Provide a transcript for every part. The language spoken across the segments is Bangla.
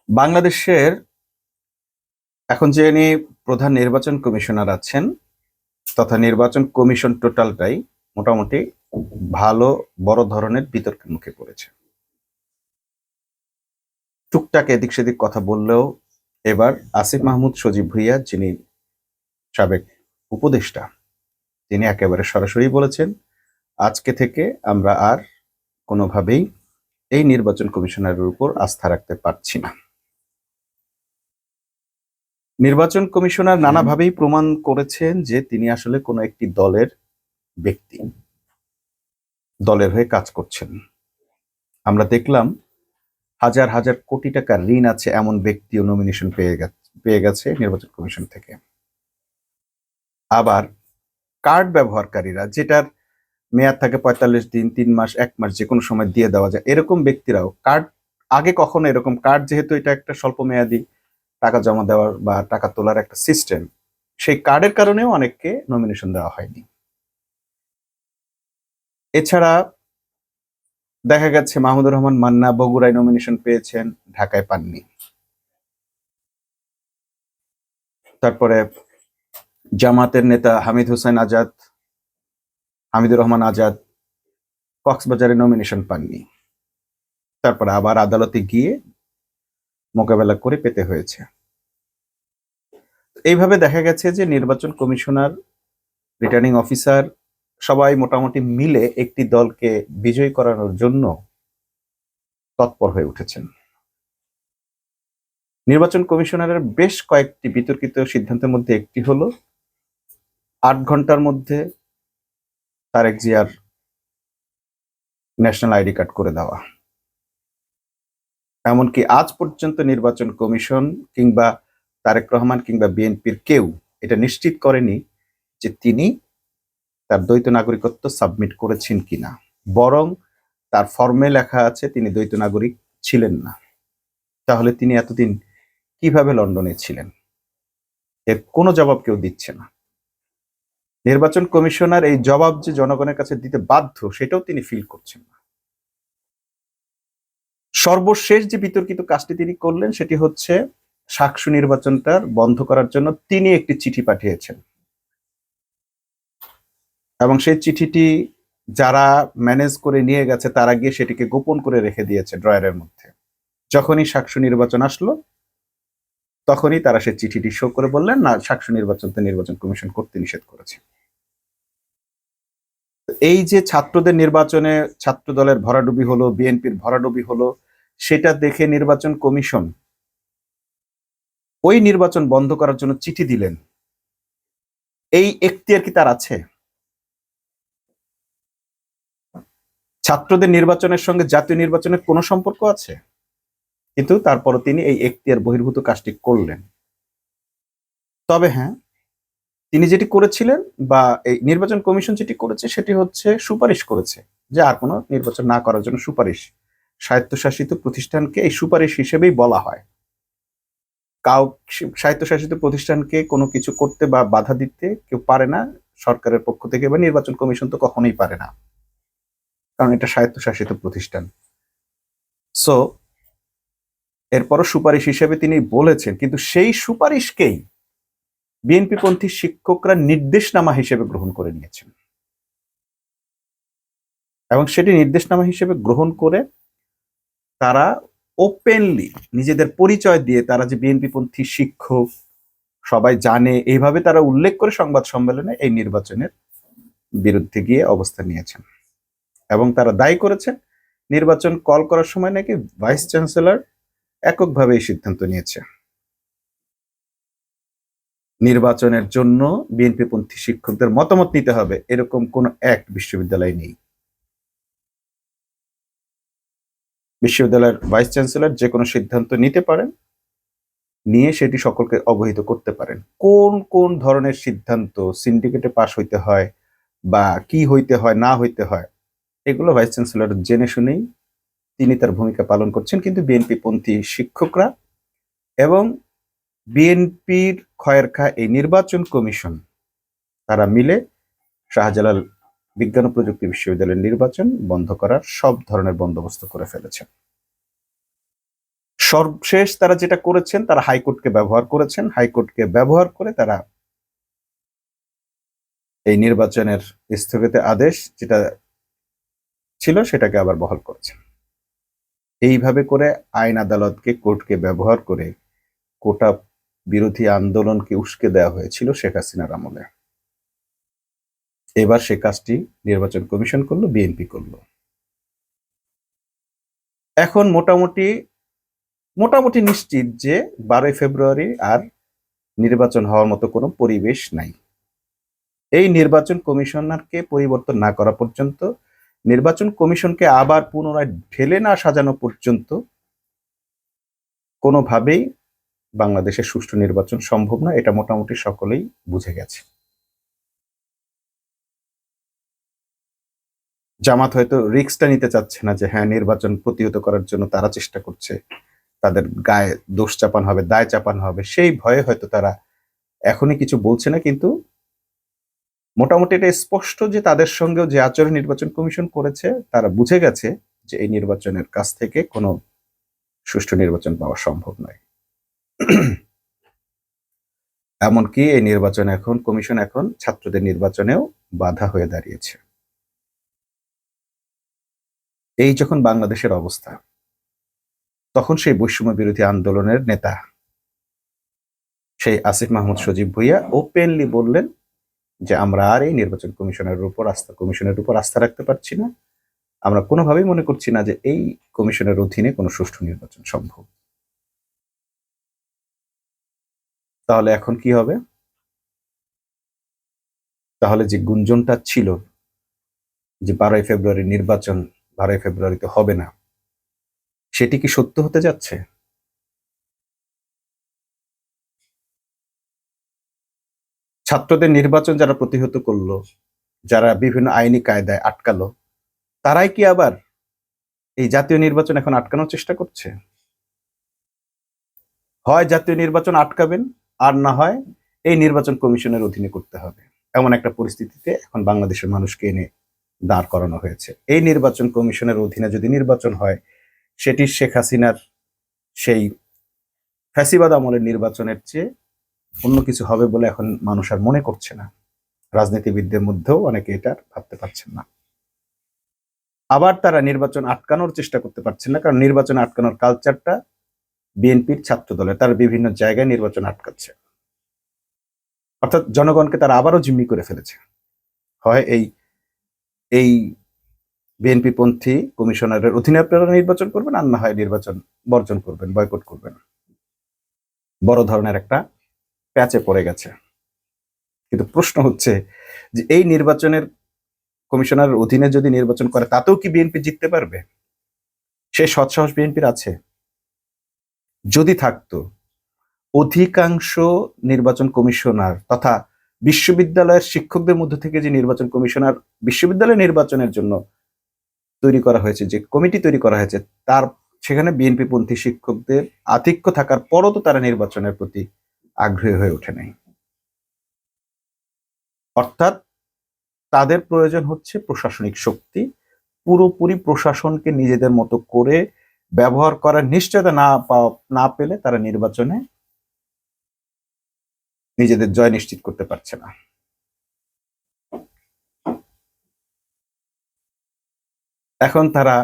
বাংলাদেশের এখন যিনি প্রধান নির্বাচন কমিশনার আছেন তথা নির্বাচন কমিশন টোটালটাই মোটামুটি ভালো বড় ধরনের বিতর্কের মুখে পড়েছে। টুকটাক এদিক সেদিক কথা বললেও এবার আসিফ মাহমুদ সজীব ভুঁইয়া, যিনি সাবেক উপদেষ্টা, তিনি একেবারে সরাসরি বলেছেন, আজকে থেকে আমরা আর কোনোভাবেই এই নির্বাচন কমিশনারের উপর আস্থা রাখতে পারছি না। নির্বাচন কমিশনার নানাভাবেই প্রমাণ করেছেন যে তিনি আসলে কোনো একটি দলের ব্যক্তি, দলের হয়ে কাজ করছেন। আমরা দেখলাম হাজার হাজার কোটি টাকার ঋণ আছে এমন ব্যক্তিও নমিনেশন পেয়ে গেছে নির্বাচন কমিশন থেকে। আবার কার্ড ব্যবহারকারীরা, যেটার মেয়াদ থাকে ৪৫ দিন, ৩ মাস, ১ মাস, যে কোনো সময় দিয়ে দেওয়া যায়, এরকম ব্যক্তিরাও কার্ড, আগে কখনো এরকম কার্ড, যেহেতু এটা একটা স্বল্প মেয়াদী টাকা জমা দেওয়ার বা টাকা তোলার একটা সিস্টেম, সেই কার্ডের কারণেও অনেককে নমিনেশন দেওয়া হয়নি। এছাড়া দেখা গেছে মাহমুদুর রহমান মান্না বগুড়ায় নমিনেশন পেয়েছেন, ঢাকায় পাননি। তারপরে জামাতের নেতা হামিদুর রহমান আজাদ কক্সবাজারে নমিনেশন পাননি। তারপরে আবার আদালতে গিয়ে মোকাবেলা করে পেতে হয়েছে। এইভাবে দেখা গেছে যে নির্বাচন কমিশনার, রিটার্নিং অফিসার সবাই মোটামুটি মিলে একটি দলকে বিজয়ী করানোর জন্য তৎপর হয়ে উঠেছেন। নির্বাচন কমিশনারের বেশ কয়েকটি বিতর্কিত সিদ্ধান্তের মধ্যে একটি হলো ৮ ঘন্টার মধ্যে তারেক জিয়ার ন্যাশনাল আইডি কার্ড করে দেওয়া। এমনকি আজ পর্যন্ত নির্বাচন কমিশন কিংবা তারেক রহমান কিংবা বিএনপির কেউ এটা নিশ্চিত করেনি যে তিনি তার দ্বৈত নাগরিকত্ব সাবমিট করেছেন কিনা। বরং তার ফর্মে লেখা আছে তিনি দ্বৈত নাগরিক ছিলেন না। তাহলে তিনি এতদিন কিভাবে লন্ডনে ছিলেন? এর কোনো জবাব কেউ দিচ্ছে না। নির্বাচন কমিশনার এই জবাব যে জনগণের কাছে দিতে বাধ্য, সেটাও তিনি ফিল করছেন না। সর্বশেষ যে বিতর্কিত কাজটি তিনি করলেন সেটি হচ্ছে সাকসু নির্বাচনটার বন্ধ করার জন্য তিনি একটি চিঠি পাঠিয়েছেন, এবং সেই চিঠিটি যারা ম্যানেজ করে নিয়ে গেছে তারা গিয়ে সেটিকে গোপন করে রেখে দিয়েছে ড্রয়ারের মধ্যে। যখনই সাকসু নির্বাচন আসলো তখনই তারা সেই চিঠিটি শো করে বললেন, না, সাকসু নির্বাচনতে নির্বাচন কমিশন করতে নিষেধ করেছে। এই যে ছাত্রদের নির্বাচনে ছাত্র দলের ভরাডুবি হলো, বিএনপির ভরাডুবি হলো, সেটা দেখে নির্বাচন কমিশন ওই নির্বাচন বন্ধ করার জন্য চিঠি দিলেন। এই এখতিয়ার কি তার আছে? ছাত্রদের নির্বাচনের সঙ্গে জাতীয় নির্বাচনের কোনো সম্পর্ক আছে? কিন্তু তারপরও তিনি এই এখতিয়ার বহির্ভূত কাজটি করলেন। তবে হ্যাঁ, তিনি যেটি করেছিলেন বা এই নির্বাচন কমিশন যেটি করেছে সেটি হচ্ছে সুপারিশ করেছে যে আর কোনো নির্বাচন না করার জন্য সুপারিশ। স্বায়ত্তশাসিত প্রতিষ্ঠানকে এই সুপারিশ হিসেবেই বলা হয়। স্বায়ত্তশাসিত প্রতিষ্ঠানকে কোনো কিছু করতে বা বাধা দিতে কেউ পারে না সরকারের পক্ষ থেকে, বা নির্বাচন কমিশন তো কখনোই পারে না, কারণ এটা স্বায়ত্তশাসিত প্রতিষ্ঠান। সো এরপরও সুপারিশ হিসেবে তিনি বলেছেন, কিন্তু সেই সুপারিশকেই বিএনপিপন্থী শিক্ষকরা নির্দেশনামা হিসেবে গ্রহণ করে নিয়েছেন, এবং সেটি নির্দেশনামা হিসেবে গ্রহণ করে তারা ওপেনলি নিজেদের পরিচয় দিয়ে, তারা যে বিএনপিপন্থী শিক্ষক সবাই জানে, এইভাবে তারা উল্লেখ করে সংবাদ সম্মেলনে এই নির্বাচনের বিরুদ্ধে গিয়ে অবস্থান নিয়েছেন। এবং তারা দায়ী করেছেন নির্বাচন কল করার সময় নাকি ভাইস চ্যান্সেলর এককভাবে এই সিদ্ধান্ত নিয়েছে। নির্বাচনের জন্য বিএনপিপন্থী শিক্ষকদের মতামত নিতে হবে, এরকম কোন অ্যাক্ট বিশ্ববিদ্যালয়ে নেই। বিশ্ববিদ্যালয়ের ভাইস চ্যান্সেলর যে কোনো সিদ্ধান্ত নিতে পারেন, নিয়ে সেটি সকলকে অবহিত করতে পারেন। কোন কোন ধরনের সিদ্ধান্ত সিন্ডিকেটে পাশ হইতে হয় বা কি হইতে হয় না হইতে হয়, এগুলো ভাইস চ্যান্সেলর জেনে শুনেই তিনি তার ভূমিকা পালন করছেন। কিন্তু বিএনপিপন্থী শিক্ষকরা এবং বিএনপির খয়েরখা এই নির্বাচন কমিশন, তারা মিলে শাহজালাল বিজ্ঞান ও প্রযুক্তি বিশ্ববিদ্যালয়ের নির্বাচন বন্ধ করার সব ধরনের বন্দোবস্ত করে ফেলেছে। সর্বশেষ তারা যেটা করেছেন, তারা হাইকোর্টকে ব্যবহার করেছেন। হাইকোর্টকে ব্যবহার করে তারা এই নির্বাচনের স্থগিত আদেশ যেটা ছিল সেটাকে আবার বহাল করেছেন। এইভাবে করে আইন আদালতকে, কোর্টকে ব্যবহার করে কোটা বিরোধী আন্দোলনকে উস্কে দেওয়া হয়েছিল শেখ হাসিনার আমলে। এবার সে কাজটি নির্বাচন কমিশন করলো, বিএনপি করলো। এখন মোটামুটি নিশ্চিত যে 12 ফেব্রুয়ারি আর নির্বাচন হওয়ার মতো কোনো পরিবেশ নাই। এই নির্বাচন কমিশনারকে পরিবর্তন না করা পর্যন্ত, নির্বাচন কমিশনকে আবার পুনরায় ঢেলে না সাজানো পর্যন্ত কোনোভাবেই বাংলাদেশের সুষ্ঠু নির্বাচন সম্ভব না। এটা মোটামুটি সকলেই বুঝে গেছে। জামাত হয়তো রিস্কটা নিতে চাচ্ছে না যে হ্যাঁ, নির্বাচন প্রতিহত করার জন্য তারা চেষ্টা করছে, তাদের গায়ে দোষ চাপানো হবে, দায় চাপানো হবে, সেই ভয়ে হয়তো তারা এখনই কিছু বলছে না। কিন্তু মোটামুটি এটা স্পষ্ট যে তাদের সঙ্গেও যে আচরণ নির্বাচন কমিশন করেছে, তারা বুঝে গেছে যে এই নির্বাচনের কাছ থেকে কোনো সুষ্ঠু নির্বাচন পাওয়া সম্ভব নয়। এমনকি এই নির্বাচন এখন, কমিশন এখন ছাত্রদের নির্বাচনেও বাধা হয়ে দাঁড়িয়েছে। এই যখন বাংলাদেশের অবস্থা, তখন সেই বৈষম্য বিরোধী আন্দোলনের নেতা সেই আসিফ মাহমুদ সজীব ভুঁইয়া ওপেনলি বললেন যে আমরা আর এই নির্বাচন কমিশনের উপর আস্থা রাখতে পারছি না। আমরা কোনোভাবেই মনে করছি না যে এই কমিশনের অধীনে কোনো সুষ্ঠু নির্বাচন সম্ভব। তাহলে এখন কি হবে? তাহলে যে গুঞ্জনটা ছিল যে 12 ফেব্রুয়ারি নির্বাচন 12 ফেব্রুয়ারিতে হবে না, সেটি কি সত্য হতে যাচ্ছে? ছাত্রদের নির্বাচন যারা প্রতিহত করলো, যারা বিভিন্ন আইনি কায়দায় আটকালো, তারাই কি আবার এই জাতীয় নির্বাচন এখন আটকানোর চেষ্টা করছে? হয় জাতীয় নির্বাচন আটকাবেন, আর না হয় এই নির্বাচন কমিশনের অধীনে করতে হবে। এমন একটা পরিস্থিতিতে এখন বাংলাদেশের মানুষকে এনে দাঁড় করানো হয়েছে। এই নির্বাচন কমিশনের অধীনে যদি নির্বাচন হয়, সেটি শেখ হাসিনার সেই ফ্যাসিবাদ আমলের নির্বাচনের চেয়ে অন্য কিছু হবে বলে এখন মানুষ আর মনে করছে না। রাজনীতিবিদদের মধ্যেও অনেকে এটা ভাবতে পারছেন না। আবার তারা নির্বাচন আটকানোর চেষ্টা করতে পারছেন না, কারণ নির্বাচন আটকানোর কালচারটা বিএনপির ছাত্র দলের, তারা বিভিন্ন জায়গায় নির্বাচন আটকাচ্ছে। অর্থাৎ জনগণকে তারা আবারও জিম্মি করে ফেলেছে। হয় এই বিএনপি পন্থী কমিশনারের অধীনে আপনারা নির্বাচন করবেন, আর না হয় নির্বাচন বর্জন করবেন, বয়কট করবেন। বড় ধরনের একটা প্যাচে পড়ে গেছে। কিন্তু প্রশ্ন হচ্ছে যে এই নির্বাচনের কমিশনারের অধীনে যদি নির্বাচন করে, তাতেও কি বিএনপি জিততে পারবে? সেই সৎসাহস বিএনপির আছে? যদি থাকতো, অধিকাংশ নির্বাচন কমিশনার তথা বিশ্ববিদ্যালয়ের শিক্ষকদের মধ্য থেকে যে নির্বাচন কমিশনার বিশ্ববিদ্যালয় নির্বাচনের জন্য তৈরি করা হয়েছে, যে কমিটি তৈরি করা হয়েছে, তার সেখানে বিএনপি পন্থী শিক্ষকদের আধিক্য থাকার পরও তো তারা নির্বাচনের প্রতি আগ্রহী হয়ে ওঠে নাই। অর্থাৎ তাদের প্রয়োজন হচ্ছে প্রশাসনিক শক্তি। পুরোপুরি প্রশাসনকে নিজেদের মতো করে ব্যবহার করার নিশ্চয়তা না পেলে তারা নির্বাচনে নিজেদের জয় নিশ্চিত করতে পারছে না। এখন তারা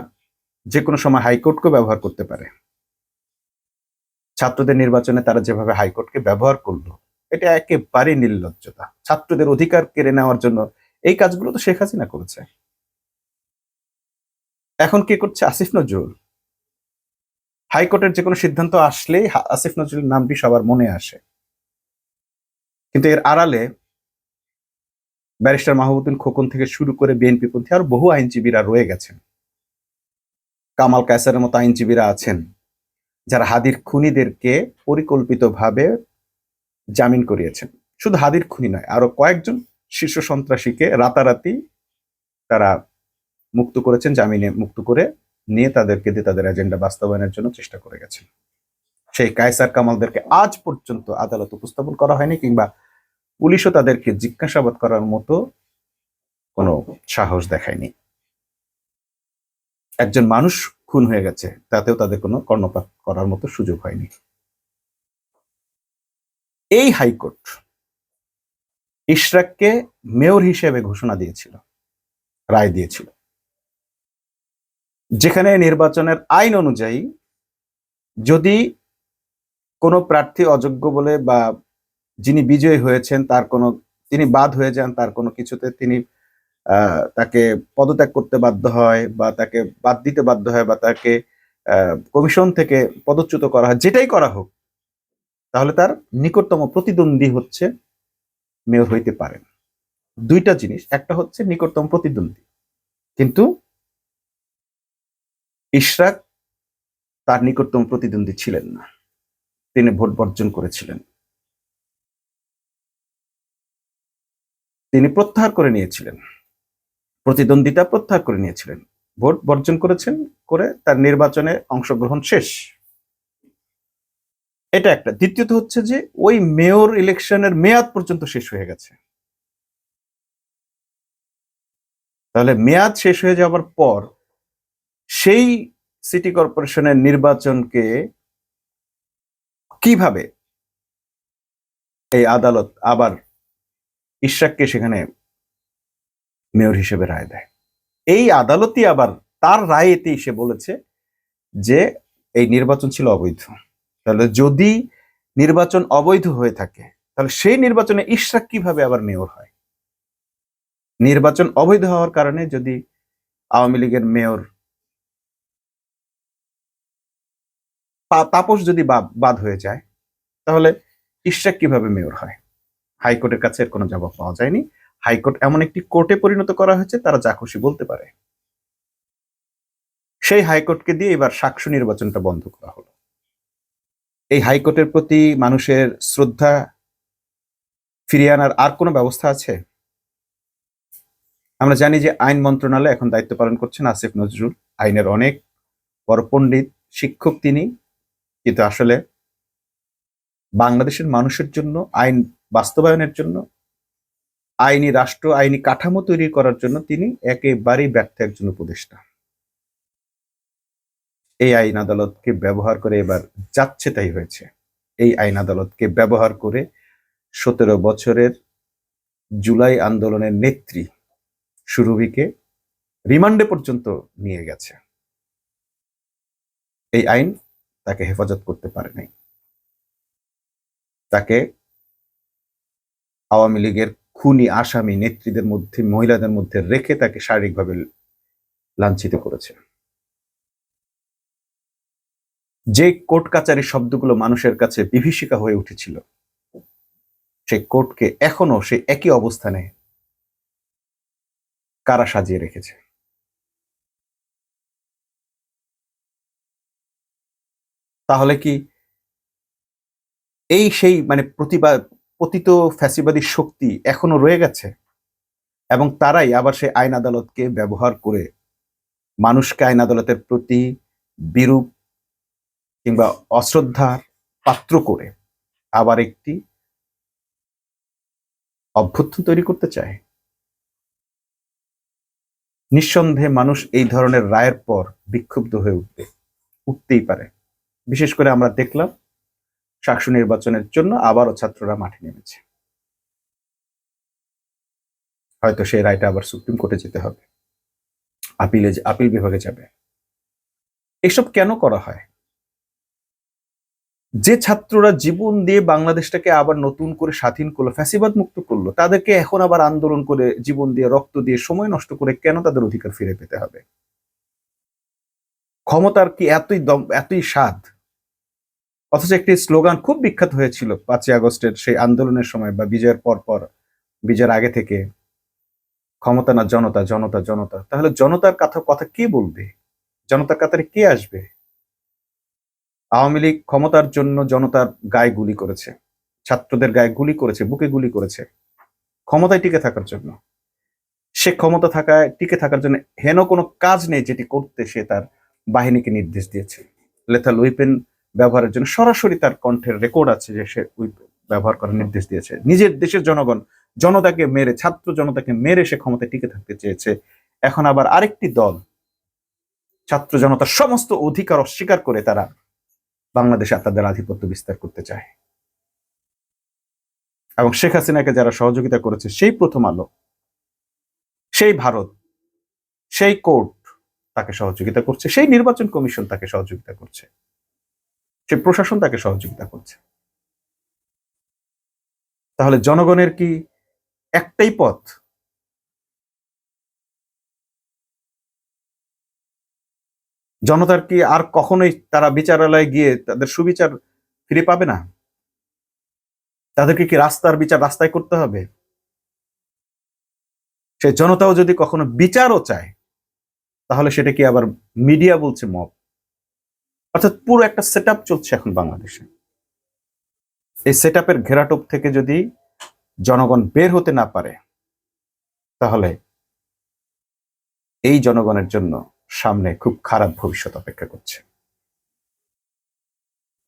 যে কোনো সময় হাইকোর্টকে ব্যবহার করতে পারে। ছাত্রদের নির্বাচনে তারা যেভাবে হাইকোর্টকে ব্যবহার করলো, এটা একেবারেই নির্লজ্জতা। ছাত্রদের অধিকার কেড়ে নেওয়ার জন্য এই কাজগুলো তো শেখ হাসিনা করেছে। এখন কে করছে? আসিফ নজরুল। হাইকোর্টের যে কোনো সিদ্ধান্ত আসলেই আসিফ নজরুলের নামটি সবার মনে আসে। কিন্তু এর আড়ালে ব্যারিস্টার মাহবুবুদ্দিন খোকন থেকে শুরু করে বিএনপি পন্থী আর বহু আইনজীবীরা রয়ে গেছেন। কামাল কায়সারের মতো আইনজীবীরা আছেন, যারা হাদির খুনিদেরকে পরিকল্পিতভাবে জামিন করিয়েছেন। শুধু হাদির খুনি নয়, আরো কয়েকজন শীর্ষ সন্ত্রাসীকে রাতারাতি তারা মুক্ত করেছেন, জামিনে মুক্ত করে নিয়ে তাদেরকে দিয়ে তাদের এজেন্ডা বাস্তবায়নের জন্য চেষ্টা করে গেছেন। সেই কায়সার কামালদেরকে আজ পর্যন্ত আদালত উপস্থাপন করা হয়নি, কিংবা পুলিশও তাদেরকে জিজ্ঞাসাবাদ করার মতো কোনো সাহস দেখায়নি। একজন মানুষ খুন হয়ে গেছে, তাতেও তাদের কোনো কর্ণপাত করার মতো সুযোগ হয়নি। এই হাইকোর্ট ইশরাককে মেয়র হিসেবে ঘোষণা দিয়েছিল, রায় দিয়েছিল, যেখানে নির্বাচনের আইন অনুযায়ী যদি কোনো প্রার্থী অযোগ্য বলে বা যিনি বিজয়ী হয়েছেন তার কোনো, তিনি বাদ হয়ে যান, তার কোনো কিছুতে তিনি তাকে পদত্যাগ করতে বাধ্য হয় বা তাকে বাদ দিতে বাধ্য হয় বা তাকে কমিশন থেকে পদচ্যুত করা হয়, যেটাই করা হোক, তাহলে তার নিকটতম প্রতিদ্বন্দ্বী হচ্ছে মেয়র হইতে পারেন। দুইটা জিনিস, একটা হচ্ছে নিকটতম প্রতিদ্বন্দ্বী, কিন্তু ইশরাক তার নিকটতম প্রতিদ্বন্দ্বী ছিলেন না, তিনি ভোট বর্জন করেছিলেন, তিনি প্রত্যাহার করে নিয়েছিলেন, প্রতিদ্বন্দ্বিতা প্রত্যাহার করে নিয়েছিলেন, ভোট বর্জন করেছেন, করে তার নির্বাচনে অংশগ্রহণ শেষ। এটা একটা। দ্বিতীয়ত হচ্ছে যে ওই মেয়র ইলেকশনের মেয়াদ পর্যন্ত শেষ হয়ে গেছে। তাহলে মেয়াদ শেষ হয়ে যাওয়ার পর সেই সিটি কর্পোরেশনের নির্বাচনকে কিভাবে এই আদালত আবার ইশরাককে সেখানে মেয়র হিসেবে রায় দেয়? এই আদালতই আবার তার রায়েতেই সে বলেছে যে এই নির্বাচন ছিল অবৈধ। তাহলে যদি নির্বাচন অবৈধ হয়ে থাকে, তাহলে সেই নির্বাচনে ইশরাক কিভাবে আবার মেয়র হয়? নির্বাচন অবৈধ হওয়ার কারণে যদি আওয়ামী লীগের মেয়র তাপস যদি বাদ হয়ে যায়, তাহলে ইশরাক কিভাবে মেয়র হয়? হাইকোর্টের কাছে এর কোনো জবাব পাওয়া যায়নি। হাইকোর্ট এমন একটি কোর্টে পরিণত করা হয়েছে, তারা যা খুশি বলতে পারে। সেই হাইকোর্টকে দিয়ে এবার সাকসু নির্বাচনটা বন্ধ করা হলো। এই হাইকোর্টের প্রতি মানুষের শ্রদ্ধা ফিরিয়ে আনার আর কোনো ব্যবস্থা আছে? আমরা জানি যে আইন মন্ত্রণালয়ে এখন দায়িত্ব পালন করছেন আসিফ নজরুল, আইনের অনেক বড় পণ্ডিত, শিক্ষক তিনি, কিন্তু আসলে বাংলাদেশের মানুষের জন্য, আইন বাস্তবায়নের জন্য, আইনি রাষ্ট্র, আইনি কাঠামো তৈরি করার জন্য তিনি একেবারেই ব্যর্থ একজন উপদেষ্টা। এই আইন আদালতকে ব্যবহার করে এবার যাচ্ছে তাই হয়েছে। এই আইন আদালতকে ব্যবহার করে 17 বছরের জুলাই আন্দোলনের নেত্রী সুরভিকে রিমান্ডে পর্যন্ত নিয়ে গেছে। এই আইন তাকে হেফাজত করতে পারে নাই, তাকে আওয়ামী লীগের খুনি আসামি নেত্রীদের মধ্যে, মহিলাদের মধ্যে রেখে তাকে শারীরিকভাবে লাঞ্ছিত করেছে। যে কোর্ট কাচারি শব্দগুলো মানুষের কাছে বিভীষিকা হয়ে উঠেছিল, সেই কোর্টকে এখনো সেই একই অবস্থানে কারা সাজিয়ে রেখেছে। তাহলে কি এই সেই মানে পতিত ফ্যাসিবাদী শক্তি এখনো রয়ে গেছে, এবং তারাই আবার সেই আইন আদালতকে ব্যবহার করে মানুষকে আইন আদালতের প্রতি বিরূপ কিংবা অশ্রদ্ধার পাত্র করে আবার একটি অভ্যুত্থান তৈরি করতে চায়? নিঃসন্দেহে মানুষ এই ধরনের রায়ের পর বিক্ষুব্ধ হয়ে উঠতেই পারে। বিশেষ করে আমরা দেখলাম সাকসু নির্বাচনের জন্য আবারও ছাত্ররা মাঠে নেমেছে। হয়তো সেই রায়টা আবার সুপ্রিম কোর্টে যেতে হবে, আপিল বিভাগে যাবে। এসব কেন করা হয়? যে ছাত্ররা জীবন দিয়ে বাংলাদেশটাকে আবার নতুন করে স্বাধীন করলো, ফ্যাসিবাদ মুক্ত করলো, তাদেরকে এখন আবার আন্দোলন করে, জীবন দিয়ে, রক্ত দিয়ে, সময় নষ্ট করে কেন তাদের অধিকার ফিরে পেতে হবে? ক্ষমতার কি এতই স্বাদ? অথচ একটি স্লোগান খুব বিখ্যাত হয়েছিল 5ই আগস্টের সেই আন্দোলনের সময় বা বিজয়ের পর, বিজয়ের আগে থেকে, ক্ষমতা না জনতা, জনতা, জনতা। তাহলে জনতার কথা কে বলবে? জনতার কাতারে কে আসবে? আওয়ামী লীগ ক্ষমতার জন্য জনতার গায়ে গুলি করেছে, ছাত্রদের গায়ে গুলি করেছে, বুকে গুলি করেছে, ক্ষমতায় টিকে থাকার জন্য। সে ক্ষমতা টিকে থাকার জন্য হেন কোনো কাজ নেই যেটি করতে সে তার বাহিনীকে নির্দেশ দিয়েছে। লেথাল উইপেন ব্যবহারের জন্য সরাসরি তার কণ্ঠের রেকর্ড আছে যে সে ব্যবহার করার নির্দেশ দিয়েছে। নিজের দেশের জনতাকে মেরে, ছাত্র জনতাকে মেরে সে ক্ষমতায় টিকে থাকতে চেয়েছে। এখন আবার আরেকটি দল ছাত্র জনতার সমস্ত অধিকার অস্বীকার করে তারা বাংলাদেশে তাদের আধিপত্য বিস্তার করতে চায়। এবং শেখ হাসিনাকে যারা সহযোগিতা করেছে, সেই প্রথম আলো, সেই ভারত, সেই কোর্ট তাকে সহযোগিতা করছে, সেই নির্বাচন কমিশন তাকে সহযোগিতা করছে, সেই প্রশাসন তাকে সহযোগিতা করছে। তাহলে জনগণের কি একটাই পথ? জনতার কি আর কখনোই তারা বিচারালয়ে গিয়ে তাদের সুবিচার ফিরে পাবে না? তাদেরকে কি রাস্তার বিচার রাস্তায় করতে হবে? সে জনতাও যদি কখনো বিচারও চায়, তাহলে সেটা কি আবার মিডিয়া বলছে মব? অর্থাৎ পুরো একটা সেট চলছে এখন বাংলাদেশে। এই সেট আপের ঘেরাটোপ থেকে যদি জনগণ বের হতে না পারে, তাহলে এই জনগণের জন্য সামনে খুব খারাপ ভবিষ্যৎ অপেক্ষা করছে।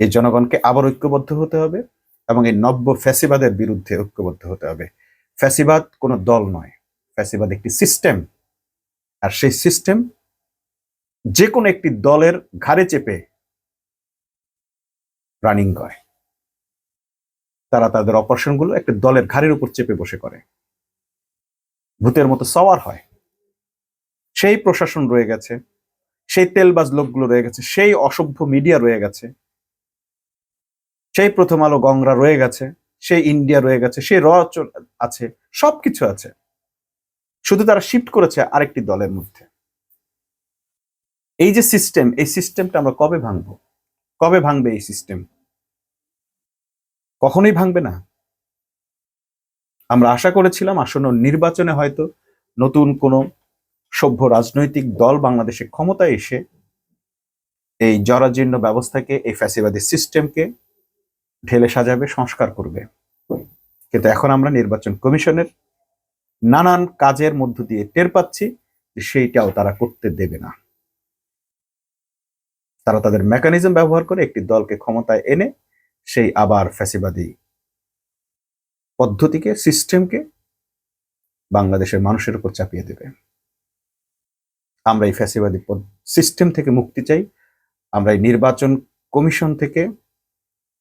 এই জনগণকে আবার ঐক্যবদ্ধ হতে হবে এবং এই নব্য ফ্যাসিবাদের বিরুদ্ধে ঐক্যবদ্ধ হতে হবে। ফ্যাসিবাদ কোনো দল নয়, ফ্যাসিবাদ একটি সিস্টেম। আর সেই সিস্টেম যে কোনো একটি দলের ঘাড়ে চেপে রানিং করে। তারা তাদের অপারেশনগুলো একটা দলের ঘাড়ের উপর চেপে বসে করে, ভূতের মতো সওয়ার হয়। সেই প্রশাসন রয়ে গেছে, সেই তেলবাজ লোকগুলো রয়ে গেছে, সেই অসভ্য মিডিয়া রয়ে গেছে, সেই প্রথম আলো গংরা রয়ে গেছে, সেই ইন্ডিয়া রয়ে গেছে, সেই আছে, সবকিছু আছে। শুধু তারা শিফট করেছে আরেকটি দলের মধ্যে। এই যে সিস্টেম, এই সিস্টেমটা আমরা কবে ভাঙবো? কবে ভাঙবে এই সিস্টেম? কখনোই ভাঙবে না। আমরা আশা করেছিলাম আসন্ন নির্বাচনে হয়তো নতুন কোন সভ্য রাজনৈতিক দল বাংলাদেশে ক্ষমতায় এসে এই জরাজীর্ণ ব্যবস্থাকে, এই ফ্যাসিবাদী সিস্টেমকে ঢেলে সাজাবে, সংস্কার করবে। কিন্তু এখন আমরা নির্বাচন কমিশনের নানান কাজের মধ্য দিয়ে টের পাচ্ছি যে সেইটাও তারা করতে দেবে না। তারা তাদের মেকানিজম ব্যবহার করে একটি দলকে ক্ষমতায় এনে সেই আবার ফ্যাসিবাদী পদ্ধতিকে, সিস্টেমকে বাংলাদেশের মানুষের উপর চাপিয়ে দেবে। আমরা এই ফ্যাসিবাদী সিস্টেম থেকে মুক্তি চাই। আমরা এই নির্বাচন কমিশন থেকে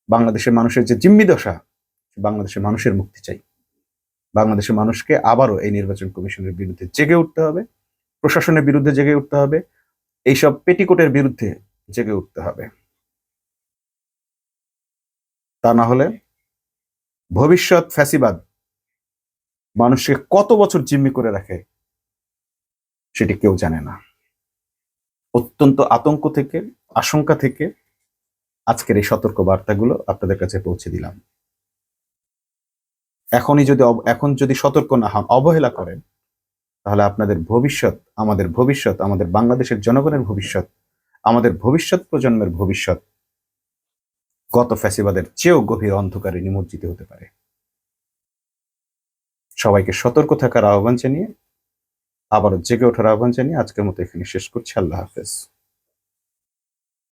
বাংলাদেশের মানুষের যে জিম্মি দশা, বাংলাদেশের মানুষের মুক্তি চাই। বাংলাদেশের মানুষকে আবারও এই নির্বাচন কমিশনের বিরুদ্ধে জেগে উঠতে হবে, প্রশাসনের বিরুদ্ধে জেগে উঠতে হবে, এইসব পেটিকোটের বিরুদ্ধে জেগে উঠতে হবে। তা না হলে ভবিষ্যৎ ফ্যাসিবাদ মানুষকে কত বছর জিম্মি করে রাখে সেটি কেউ জানে না। অত্যন্ত আতঙ্ক থেকে, আশঙ্কা থেকে আজকের এই সতর্ক বার্তাগুলো আপনাদের কাছে পৌঁছে দিলাম। এখন যদি সতর্ক না হন, অবহেলা করেন, তাহলে আপনাদের ভবিষ্যৎ, আমাদের বাংলাদেশের জনগণের ভবিষ্যৎ, আমাদের ভবিষ্যৎ প্রজন্মের ভবিষ্যৎ গত ফ্যাসিবাদের চেয়েও গভীর অন্ধকারে নিমজ্জিত হতে পারে। সবাইকে সতর্ক থাকার আহ্বান জানিয়ে, আবারও জেগে ওঠার আহ্বান জানিয়ে আজকের মতো এখানে শেষ করছি। আল্লাহ হাফেজ।